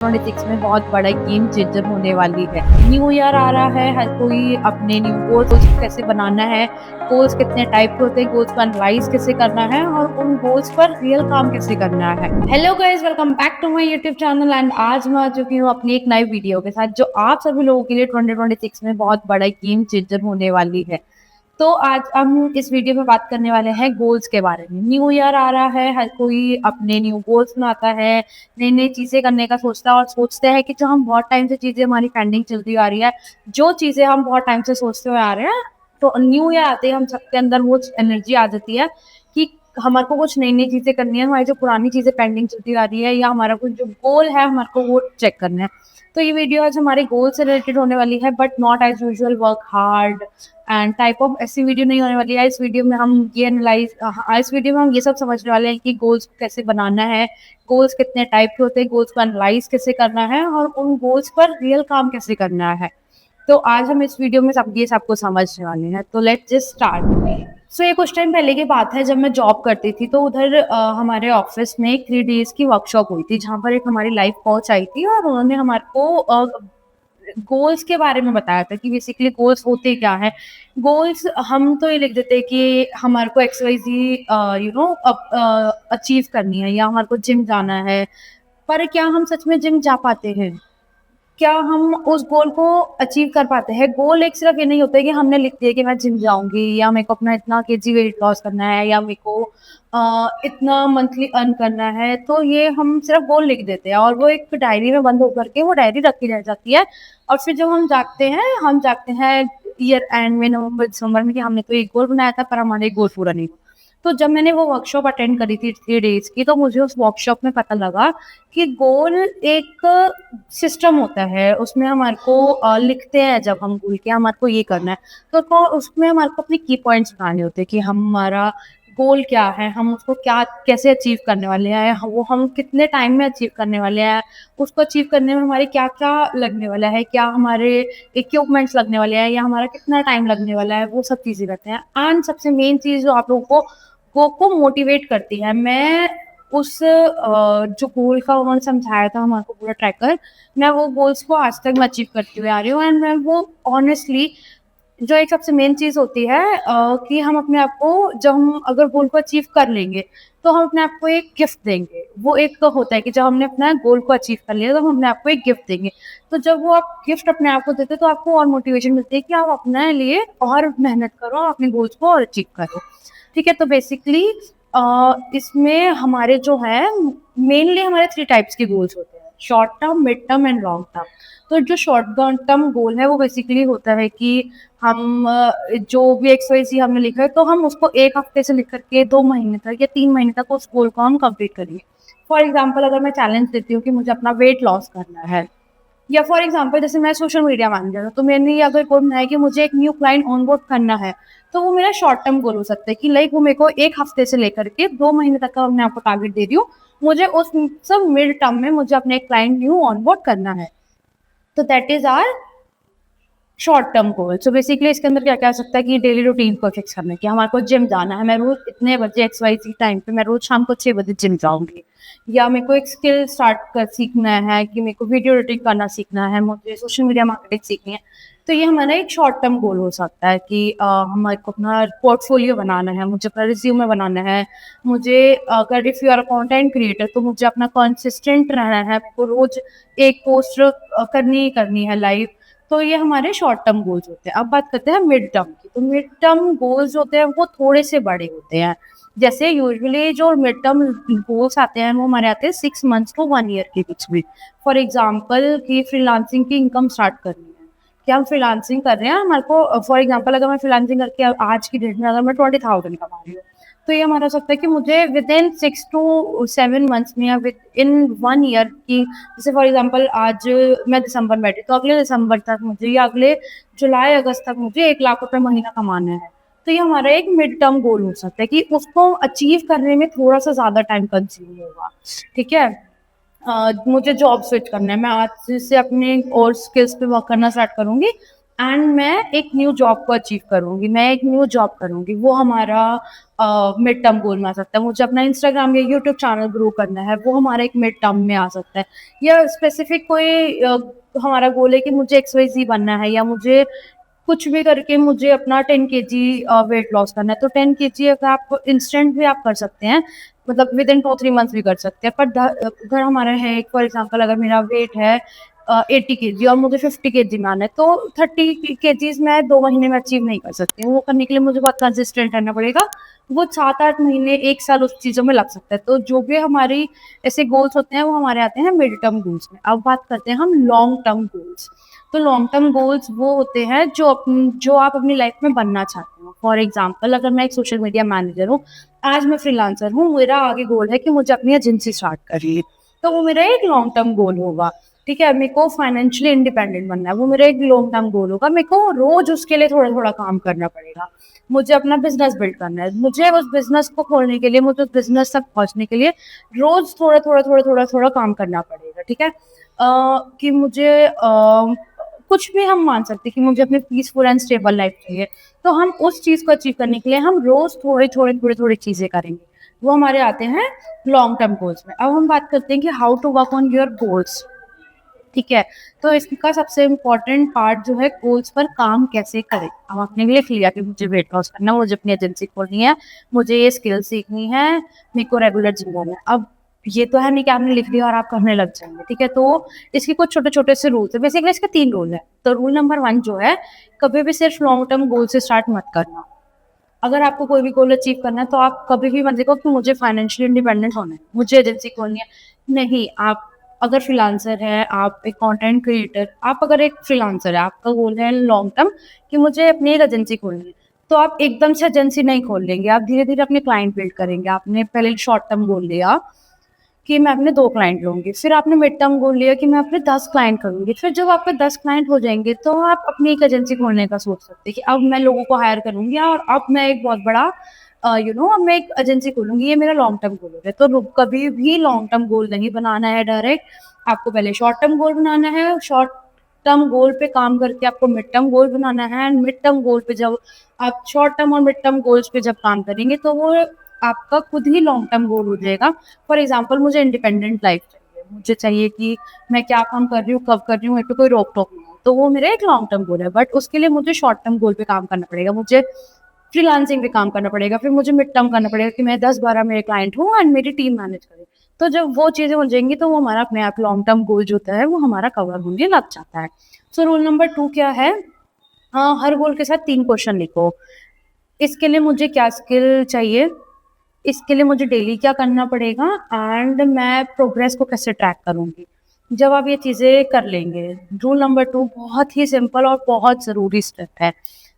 2026 में बहुत बड़ा गेम चेंजर होने वाली है। न्यू ईयर आ रहा है, हर कोई अपने न्यू गोल्स कैसे बनाना है, गोल्स कितने टाइप के होते हैं, गोल्स को एनालाइज कैसे करना है और उन गोल्स पर रियल काम कैसे करना है। Hello guys, welcome back to my YouTube channel and आज मैं आ चुकी हूँ अपनी एक नई वीडियो के साथ जो आप सभी लोगों के लिए 2026 में बहुत बड़ा गेम चेंजर होने वाली है। तो आज हम इस वीडियो में बात करने वाले हैं गोल्स के बारे में। न्यू ईयर आ रहा है, हर कोई अपने न्यू गोल्स बनाता है, नई नई चीज़ें करने का सोचता है और सोचते हैं कि जो हम बहुत टाइम से चीज़ें हमारी पेंडिंग चलती आ रही है, जो चीज़ें हम बहुत टाइम से सोचते हुए आ रहे हैं, तो न्यू ईयर आते ही हम सबके अंदर वो एनर्जी आ जाती है कि हमारे को कुछ नई नई चीज़ें करनी है, हमारी जो पुरानी चीज़ें पेंडिंग चलती आ रही है या हमारा कुछ जो गोल है हमारे को वो चेक करना है। तो ये वीडियो आज हमारे गोल से रिलेटेड होने वाली है, but not as usual work hard and type of ऐसी वीडियो नहीं होने वाली है। इस वीडियो में हम ये इस वीडियो में हम ये सब समझने वाले हैं कि गोल्स को कैसे बनाना है, गोल्स कितने टाइप के होते हैं, गोल्स को एनालाइज कैसे करना है और उन गोल्स पर रियल काम कैसे करना है। तो आज हम इस वीडियो में सब ये सबको समझने वाले हैं। तो लेट्स जस्ट स्टार्ट। सो ये कुछ टाइम पहले की बात है, जब मैं जॉब करती थी तो उधर हमारे ऑफिस में एक 3 डेज की वर्कशॉप हुई थी जहाँ पर एक हमारी लाइफ कोच आई थी और उन्होंने हमारे को गोल्स के बारे में बताया था कि बेसिकली गोल्स होते क्या हैं। गोल्स हम तो ये लिख देते हैं कि हमारे को एक्स वाई जी अचीव करनी है या हमारे को जिम जाना है, पर क्या हम सच में जिम जा पाते हैं? क्या हम उस गोल को अचीव कर पाते हैं? गोल एक सिर्फ ये नहीं होता है कि हमने लिख दिया कि मैं जिम जाऊंगी या मेरे को अपना इतना केजी वेट लॉस करना है या मेरे को इतना मंथली अर्न करना है, तो ये हम सिर्फ गोल लिख देते हैं और वो एक डायरी में बंद होकर के वो डायरी रखी रह जाती है। और फिर जब हम जागते हैं ईयर एंड में, नवंबर दिसंबर में, कि हमने तो एक गोल बनाया था पर हमारा एक गोल पूरा नहीं हुआ। तो जब मैंने वो वर्कशॉप अटेंड करी थी 3 डेज की, तो मुझे उस वर्कशॉप में पता लगा कि गोल एक सिस्टम होता है। उसमें हमारे को लिखते हैं जब हम गोल के हमारे को ये करना है, तो उसमें हमारे को अपने की पॉइंट्स बनाने होते हैं कि हमारा गोल क्या है, हम उसको क्या कैसे अचीव करने वाले हैं, वो हम कितने टाइम में अचीव करने वाले हैं, उसको अचीव करने में हमारे क्या क्या लगने वाला है, क्या हमारे इक्विपमेंट्स लगने वाले हैं या हमारा कितना टाइम लगने वाला है, वो सब चीज़ें करते हैं। एंड सबसे मेन चीज़ जो आप लोगों को मोटिवेट करती है, मैं उस जो गोल का उन्होंने समझाया था हमारे को पूरा ट्रैकर, मैं वो गोल्स को आज तक मैं अचीव करती हुई आ रही हूँ। एंड मैं वो ऑनेस्टली जो एक सबसे मेन चीज़ होती है कि हम अपने आप को, जब हम अगर गोल को अचीव कर लेंगे तो हम अपने आप को एक गिफ्ट देंगे। वो एक तो होता है कि जब हमने अपना गोल को अचीव कर लिया तो हम अपने आप को एक गिफ्ट देंगे। तो जब वो आप गिफ्ट अपने आप को देते तो आपको और मोटिवेशन मिलती है कि आप अपने लिए और मेहनत करो, अपने गोल्स को और अचीव करो। ठीक है, तो बेसिकली इसमें हमारे जो है मेनली हमारे 3 टाइप्स के गोल्स होते हैं: short term, mid term and long term. तो जो शॉर्ट टर्म गोल है वो बेसिकली होता है कि हम जो भी एक्सरसाइज हमने लिखा है तो हम उसको 1 हफ्ते से लेकर के 2 महीने तक या 3 महीने तक उस गोल को हम कंप्लीट करेंगे। फॉर एग्जाम्पल, अगर मैं चैलेंज देती हूँ कि मुझे अपना वेट लॉस करना है, या फॉर एग्जाम्पल जैसे मैं सोशल मीडिया मैनेजर हूँ, तो मैंने ये अगर गोल बनाया कि मुझे एक न्यू क्लाइंट ऑनबोर्ड करना है, तो वो मेरा शॉर्ट टर्म गोल हो सकता है कि लाइक वो मेरे को 1 हफ्ते से लेकर के 2 महीने तक का मैं आपको टारगेट दे रही हूँ। मुझे उस सब मिड टर्म में मुझे अपने एक क्लाइंट न्यू ऑनबोर्ड करना है। तो that is our short term goal. So basically इसके अंदर क्या क्या हो सकता है कि डेली रूटीन को फिक्स करना है कि हमारे को जिम जाना है, मैं रोज इतने बजे एक्स वाई जी टाइम पे मैं रोज शाम को 6 बजे जिम जाऊंगी, या मेरे को एक स्किल स्टार्ट कर सीखना है कि मेरे को वीडियो एडिटिंग करना सीखना है, मुझे सोशल मीडिया मार्केटिंग सीखनी है। तो ये हमारा एक शॉर्ट टर्म गोल हो सकता है कि हमारे को अपना पोर्टफोलियो बनाना है, मुझे अपना रिज्यूमे बनाना है, मुझे अगर if you are content creator तो मुझे अपना कंसिस्टेंट रहना है, मेरे को रोज एक पोस्ट करनी ही करनी है लाइव। तो ये हमारे शॉर्ट टर्म गोल्स होते हैं। अब बात करते हैं मिड टर्म की। तो मिड टर्म गोल्स होते हैं वो थोड़े से बड़े होते हैं। जैसे यूजुअली जो मिड टर्म गोल्स आते हैं वो हमारे आते हैं 6 मंथ्स टू 1 ईयर के बीच में। फॉर एग्जाम्पल कि फ्रीलांसिंग की इनकम स्टार्ट करनी है, कि हम फ्रीलांसिंग कर रहे हैं, हमारे को फॉर एग्जाम्पल अगर मैं फ्रीलांसिंग करके आज की डेट में अगर मैं 20,000 कमा रही हूँ, तो ये हमारा हो सकता है कि मुझे विद इन 6 to 7 मंथ्स में या विद इन 1 ईयर की, जैसे फॉर एग्जांपल आज मैं दिसंबर में बैठी तो अगले दिसंबर तक मुझे या अगले जुलाई अगस्त तक मुझे 1 लाख रुपए महीना कमाना है। तो ये हमारा एक मिड टर्म गोल हो सकता है कि उसको अचीव करने में थोड़ा सा ज़्यादा टाइम कंज्यूम होगा। ठीक है, मुझे जॉब स्विच करना है, मैं आज से अपने और स्किल्स पे वर्क करना स्टार्ट करूंगी एंड मैं एक न्यू जॉब को अचीव करूँगी, मैं एक न्यू जॉब करूँगी। वो हमारा मिड टर्म गोल में आ सकता है। मुझे अपना इंस्टाग्राम या यूट्यूब चैनल ग्रो करना है, वो हमारा एक मिड टर्म में आ सकता है। या स्पेसिफिक कोई हमारा गोल है कि मुझे XYZ बनना है, या मुझे कुछ भी करके मुझे अपना 10 केजी वेट लॉस करना है। तो 10 केजी अगर आप इंस्टेंट भी आप कर सकते हैं, मतलब विद इन 2-3 मंथ्स भी कर सकते हैं। पर अगर हमारा है, फॉर एग्जांपल अगर मेरा वेट है 80 केजी और मुझे 50 केजी में आना है, तो 30 केजीज़ मैं 2 महीने में अचीव नहीं कर सकती हूँ। वो करने के लिए मुझे बहुत कंसिस्टेंट रहना पड़ेगा। वो 7-8 महीने, 1 साल उस चीज़ों में लग सकता है। तो जो भी हमारी ऐसे गोल्स होते हैं, वो हमारे आते हैं मिड टर्म गोल्स में। अब बात करते हैं हम लॉन्ग टर्म गोल्स। तो लॉन्ग टर्म गोल्स वो होते हैं जो आप अपनी लाइफ में बनना चाहते हो। फॉर एग्जांपल अगर मैं एक सोशल मीडिया मैनेजर हूँ, आज मैं फ्रीलांसर हूँ, मेरा आगे गोल है कि मुझे अपनी एजेंसी स्टार्ट करनी है, तो वो मेरा एक लॉन्ग टर्म गोल होगा। ठीक है, मेरे को फाइनेंशियली इंडिपेंडेंट बनना है, वो मेरा एक लॉन्ग टर्म गोल होगा। मेरे को रोज उसके लिए थोड़ा थोड़ा काम करना पड़ेगा। मुझे अपना बिजनेस बिल्ड करना है, मुझे उस बिजनेस को खोलने के लिए, मुझे उस बिजनेस तक पहुंचने के लिए रोज थोड़ा थोड़ा थोड़ा थोड़ा थोड़ा काम करना पड़ेगा। ठीक है, कि मुझे कुछ भी हम मान सकते हैं कि मुझे अपनी पीसफुल एंड स्टेबल लाइफ चाहिए, तो हम उस चीज़ को अचीव करने के लिए हम रोज़ थोड़ी-थोड़ी चीज़ें करेंगे। वो हमारे आते हैं लॉन्ग टर्म गोल्स में। अब हम बात करते हैं कि how to work on your goals. ठीक है, तो इसका सबसे इम्पोर्टेंट पार्ट जो है, गोल्स पर काम कैसे करें। अब आपने लिख लिया कि मुझे वेट लॉस करना है, मुझे अपनी एजेंसी खोलनी है, मुझे ये स्किल सीखनी है, मेरे को रेगुलर जिम जाना है। अब ये तो है नहीं कि आपने लिख दिया और आप करने लग जाएंगे। ठीक है, तो इसके कुछ छोटे छोटे से रूल्स है। बेसिकली इसके 3 रूल है। तो रूल नंबर 1 जो है, कभी भी सिर्फ लॉन्ग टर्म गोल से स्टार्ट मत करना। अगर आपको कोई भी गोल अचीव करना है, तो आप कभी भी मत देखो कि मुझे फाइनेंशियली इंडिपेंडेंट होना है, मुझे एजेंसी खोलनी है। नहीं, आप अगर फ्रीलांसर है, आप एक कंटेंट क्रिएटर, आप अगर एक फ्रीलांसर है, आपका गोल है लॉन्ग टर्म कि मुझे अपनी एक एजेंसी खोलनी है, तो आप एकदम से एजेंसी नहीं खोल लेंगे, आप धीरे धीरे अपने क्लाइंट बिल्ड करेंगे। आपने पहले शॉर्ट टर्म गोल लिया कि मैं अपने 2 क्लाइंट लूँगी, फिर आपने मिड टर्म गोल लिया कि मैं अपने 10 क्लाइंट करूँगी। फिर जब आपके 10 क्लाइंट हो जाएँगे, तो आप अपनी एक एजेंसी खोलने का सोच सकते हैं कि अब मैं लोगों को हायर करूँगी और अब मैं एक बहुत बड़ा अब मैं एक एजेंसी खोलूँगी। ये मेरा लॉन्ग टर्म गोल है। तो कभी भी लॉन्ग टर्म गोल नहीं बनाना है डायरेक्ट, आपको पहले शॉर्ट टर्म गोल बनाना है। शॉर्ट टर्म गोल पे काम करके आपको मिड टर्म गोल बनाना है, एंड मिड टर्म गोल पे जब आप शॉर्ट टर्म और मिड टर्म गोल्स पे जब काम करेंगे, तो वो आपका खुद ही लॉन्ग टर्म गोल हो जाएगा। फॉर एग्जाम्पल मुझे इंडिपेंडेंट लाइफ चाहिए, मुझे चाहिए कि मैं क्या काम कर रही हूँ, कब कर रही हूँ, मेरे पे कोई रोक टोक नहीं हो, तो वो मेरा एक लॉन्ग टर्म गोल है। बट उसके लिए मुझे शॉर्ट टर्म गोल पे काम करना पड़ेगा, मुझे फ्रीलांसिंग पे काम करना पड़ेगा, फिर मुझे मिड टर्म करना पड़ेगा कि मैं 10-12 मेरे क्लाइंट हूँ एंड मेरी टीम मैनेज करे। तो जब वो चीज़ें हो जाएंगी, तो वो हमारा अपने आप लॉन्ग टर्म गोल जो होता है, वो हमारा कवर होने लग जाता है। सो रूल नंबर 2 क्या है? हाँ, हर गोल के साथ 3 क्वेश्चन लिखो। इसके लिए मुझे क्या स्किल चाहिए, इसके लिए मुझे डेली क्या करना पड़ेगा, एंड मैं प्रोग्रेस को कैसे ट्रैक करूँगी। जब आप ये चीज़ें कर लेंगे, रूल नंबर 2 बहुत ही सिंपल और बहुत ज़रूरी स्टेप है।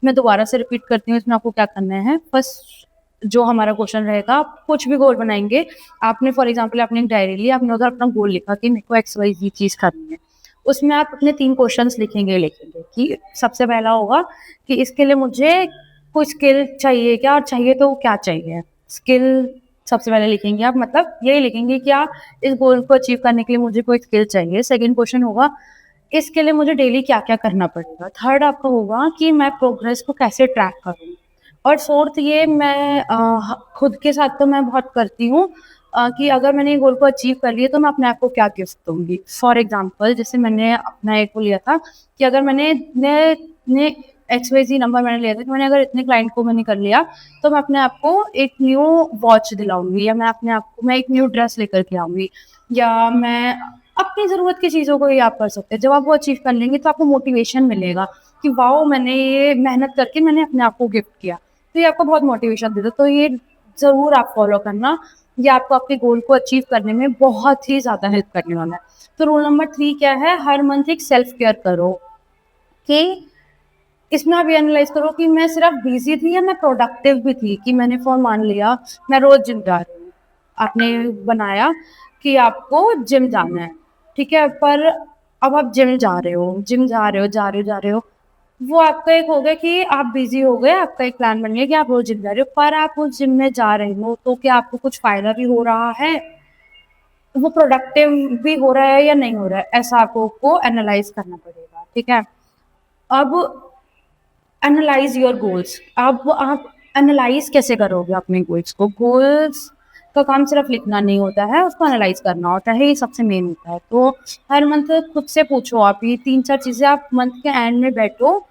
मैं दोबारा से रिपीट करती हूँ, इसमें आपको क्या करना है। फर्स्ट जो हमारा क्वेश्चन रहेगा, आप कुछ भी गोल बनाएँगे, आपने फॉर एग्ज़ाम्पल आपने एक डायरी ली, आपने उधर अपना गोल लिखा कि मेरे को XYZ चीज़ करनी है। उसमें आप अपने 3 क्वेश्चन्स लिखेंगे कि सबसे पहला होगा कि इसके लिए मुझे कोई स्किल चाहिए क्या, और चाहिए तो क्या चाहिए? स्किल सबसे पहले लिखेंगे आप, मतलब यही लिखेंगे कि इस गोल को अचीव करने के लिए मुझे कोई स्किल चाहिए। सेकंड क्वेश्चन होगा, इसके लिए मुझे डेली क्या-क्या करना पड़ेगा? थर्ड आपका होगा कि मैं प्रोग्रेस को कैसे ट्रैक करूँ? और फोर्थ ये मैं खुद के साथ तो मैं बहुत करती हूँ कि अगर मैंने ये गोल को अचीव कर लिया, तो मैं अपने आप को क्या गिफ्ट दूँगी। फॉर एग्ज़ाम्पल जैसे मैंने अपना एक वो लिया था कि अगर मैंने इतने XYZ नंबर मैंने लिया था कि मैंने अगर इतने क्लाइंट को मैंने कर लिया, तो मैं अपने आप को एक न्यू वॉच दिलाऊँगी, या मैं अपने आप को मैं एक न्यू ड्रेस लेकर के आऊँगी, या मैं अपनी ज़रूरत की चीज़ों को ही आप कर सकते हैं। जब आप वो अचीव कर लेंगे, तो आपको मोटिवेशन मिलेगा कि वाओ! मैंने ये मेहनत करके मैंने अपने आप को गिफ्ट किया। तो ये आपको बहुत मोटिवेशन देता है। तो ये ज़रूर आप फ़ॉलो करना, ये आपको अपने गोल को अचीव करने में बहुत ही ज़्यादा हेल्प करने वाला है। तो रूल नंबर 3 क्या है? हर मंथ एक सेल्फ केयर करो, कि इसमें आप ये एनालाइज़ करो कि मैं सिर्फ़ बिज़ी थी या मैं प्रोडक्टिव भी थी, कि मैंने मान लिया मैं रोज़ जिम जा रही हूँ। आपने बनाया कि आपको जिम जाना है, ठीक है? पर अब आप जिम जा रहे हो, जा रहे हो, वो आपका एक हो गया कि आप बिज़ी हो गए, आपका एक प्लान बन गया कि आप रोज़ जिम जा रहे हो, पर आप उस जिम में जा रहे हो, तो क्या आपको कुछ फ़ायदा भी हो रहा है? वो प्रोडक्टिव भी हो रहा है या नहीं हो रहा है? ऐसा आपको एनालाइज़ करना पड़ेगा, ठीक है? अब एनालाइज योर गोल्स। अब आप एनालाइज कैसे करोगे अपने गोल्स को? गोल्स का काम सिर्फ लिखना नहीं होता है, उसको एनालाइज करना होता है, ये सबसे मेन होता है। तो हर मंथ खुद से पूछो, आप ये 3-4 चीज़ें आप मंथ के एंड में बैठो,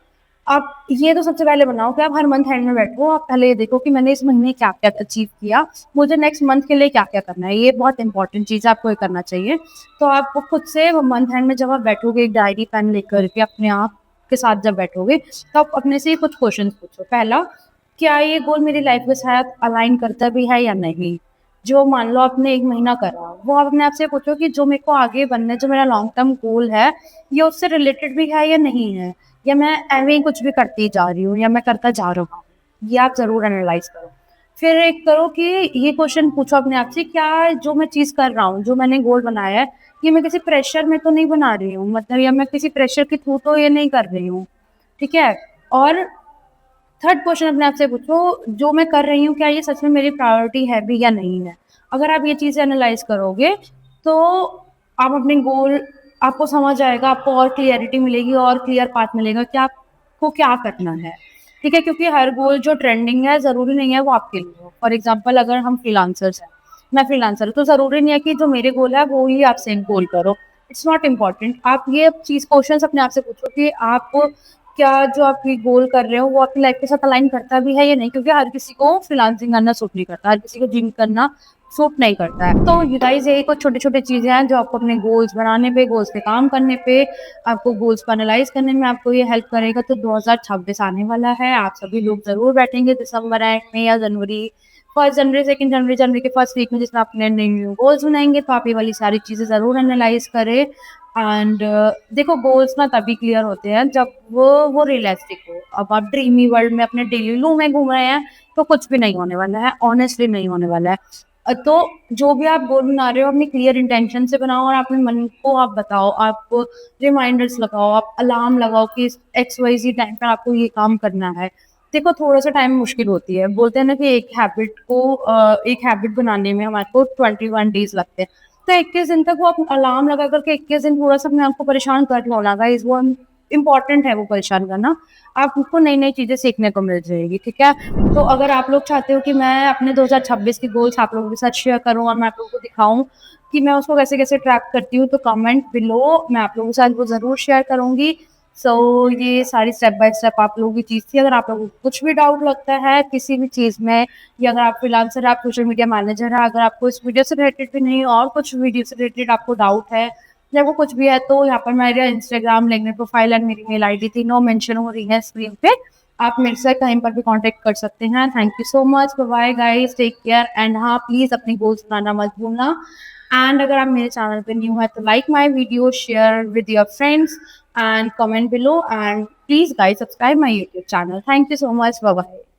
आप ये तो सबसे पहले बनाओ कि आप हर मंथ एंड में बैठो, आप पहले ये देखो कि मैंने इस महीने क्या-क्या अचीव किया, मुझे नेक्स्ट मंथ के लिए क्या-क्या करना है। ये बहुत इंपॉर्टेंट चीज़ है, आपको ये करना चाहिए। तो आप खुद से मंथ एंड में जब आप बैठोगे एक डायरी पेन लेकर के अपने आप के साथ जब बैठोगे, तो आप अपने से ही कुछ क्वेश्चन पूछो। पहला, क्या ये गोल मेरी लाइफ के साथ अलाइन करता भी है या नहीं? जो मान लो आपने 1 महीना करा, वो आप अपने आप से पूछो कि जो मेरे को आगे बनना है, जो मेरा लॉन्ग टर्म गोल है, ये उससे रिलेटेड भी है या नहीं है? या मैं ऐਵੇਂ ही कुछ भी करती जा रही हूँ या मैं करता जा रहा हूँ? ये आप ज़रूर एनालाइज़ करो। फिर एक करो कि ये क्वेश्चन पूछो अपने आप से, क्या जो मैं चीज़ कर रहा हूँ, जो मैंने गोल बनाया है, ये मैं किसी प्रेशर में तो नहीं बना रही हूँ, मतलब या मैं किसी प्रेशर के थ्रू तो ये नहीं कर रही हूँ, ठीक है? और थर्ड क्वेश्चन अपने आप से पूछो, जो मैं कर रही हूँ क्या ये सच में मेरी प्रायोरिटी है भी या नहीं है? अगर आप ये चीज़ें एनालाइज़ करोगे, तो आप अपने गोल, आपको समझ आएगा, आपको और क्लियरिटी मिलेगी और क्लियर पाथ मिलेगा कि आपको क्या करना है, ठीक है? क्योंकि हर गोल जो ट्रेंडिंग है, ज़रूरी नहीं है वो आपके लिए हो। फॉर एग्ज़ाम्पल अगर हम फ्रीलांसर्स हैं, मैं फ्रीलांसर हूँ, तो ज़रूरी नहीं है कि जो मेरे गोल है, वो ही आप सेम गोल करो। It's not important. आप ये चीज़ क्वेश्चन्स अपने आप से पूछो कि आप क्या जो आप ये गोल कर रहे हो वो आपकी लाइफ के साथ अलाइन करता भी है या नहीं, क्योंकि हर किसी को फ्रीलांसिंग करना सूट नहीं करता, हर किसी को जिम करना सूट नहीं करता है। तो यू गाइस, यही कुछ छोटे-छोटे चीज़ें हैं जो आपको अपने गोल्स बनाने पे, गोल्स पे काम करने पे, आपको गोल्स को एनालाइज़ करने में आपको ये हेल्प करेगा। तो 2026 आने वाला है, आप सभी लोग ज़रूर बैठेंगे दिसंबर एंड में या जनवरी, 1st जनवरी, 2nd जनवरी, जनवरी के फर्स्ट वीक में जिसमें आप अपने न्यू गोल्स बनाएँगे, तो आप ये वाली सारी चीज़ें ज़रूर एनालाइज़ करें। एंड देखो, गोल्स ना तभी क्लियर होते हैं जब वो रियलिस्टिक हो। अब आप ड्रीमी वर्ल्ड में अपने डेली में घूम रहे हैं, तो कुछ भी नहीं होने वाला है, ऑनेस्टली नहीं होने वाला है। तो जो भी आप गोल बना रहे हो अपनी क्लियर इंटेंशन से बनाओ और अपने मन को आप बताओ, आप रिमाइंडर्स लगाओ, आप अलार्म लगाओ कि एक्स वाई जी टाइम पर आपको ये काम करना है। देखो, थोड़ा सा टाइम मुश्किल होती है, बोलते हैं ना कि एक हैबिट बनाने में हमारे को 21 डेज लगते हैं। तो 21 दिन तक वो आप अलार्म लगा करके 21 दिन थोड़ा सा अपने आप को परेशान कर लो ना गाइस, वो इम्पोर्टेंट है वो परेशान करना। आपको नई-नई चीज़ें सीखने को मिल जाएगी, ठीक है? तो अगर आप लोग चाहते हो कि मैं अपने 2026 के गोल्स आप लोगों के साथ शेयर करूँ और मैं आप लोगों को दिखाऊँ कि मैं उसको कैसे-कैसे ट्रैक करती हूँ, तो कमेंट बिलो, मैं आप लोगों के साथ वो ज़रूर शेयर करूँगी। सो ये सारी स्टेप बाय स्टेप आप लोगों की चीज़ थी। अगर आप लोगों को कुछ भी डाउट लगता है किसी भी चीज़ में, या अगर आप फ्रीलांसर, आप सोशल मीडिया मैनेजर हैं, अगर आपको इस वीडियो से रिलेटेड भी नहीं और कुछ वीडियो से रिलेटेड आपको डाउट है या वो कुछ भी है, तो यहाँ पर मेरा इंस्टाग्राम, लिंक्डइन प्रोफाइल एंड मेरी मेल आईडी तीनों मेंशन हो रही है स्क्रीन पे। आप मेरे से कहीं पर भी कांटेक्ट कर सकते हैं। Thank you so much, bye bye guys, take care and हाँ, प्लीज़ अपने गोल्स बनाना मत भूलना। एंड अगर आप मेरे चैनल पे न्यू है तो like my video, share with your friends and comment below, and please guys subscribe my YouTube channel. Thank you so much. Bye bye.